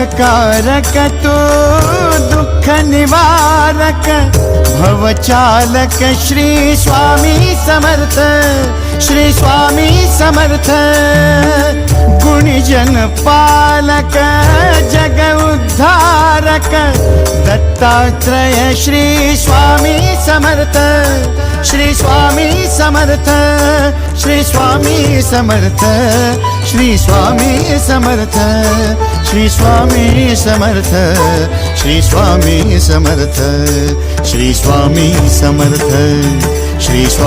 सुखकारक तू दुःख निवारक भवचालक श्री स्वामी समर्थ, श्री स्वामी समर्थ। गुणीजन पालक जग उद्धारक दत्तात्रेय श्री स्वामी समर्थ, श्री स्वामी समर्थ, श्री स्वामी समर्थ, श्री स्वामी समर्थ, श्री स्वामी समर्थ, श्री स्वामी समर्थ, श्री स्वामी समर्थ, श्री स्वामी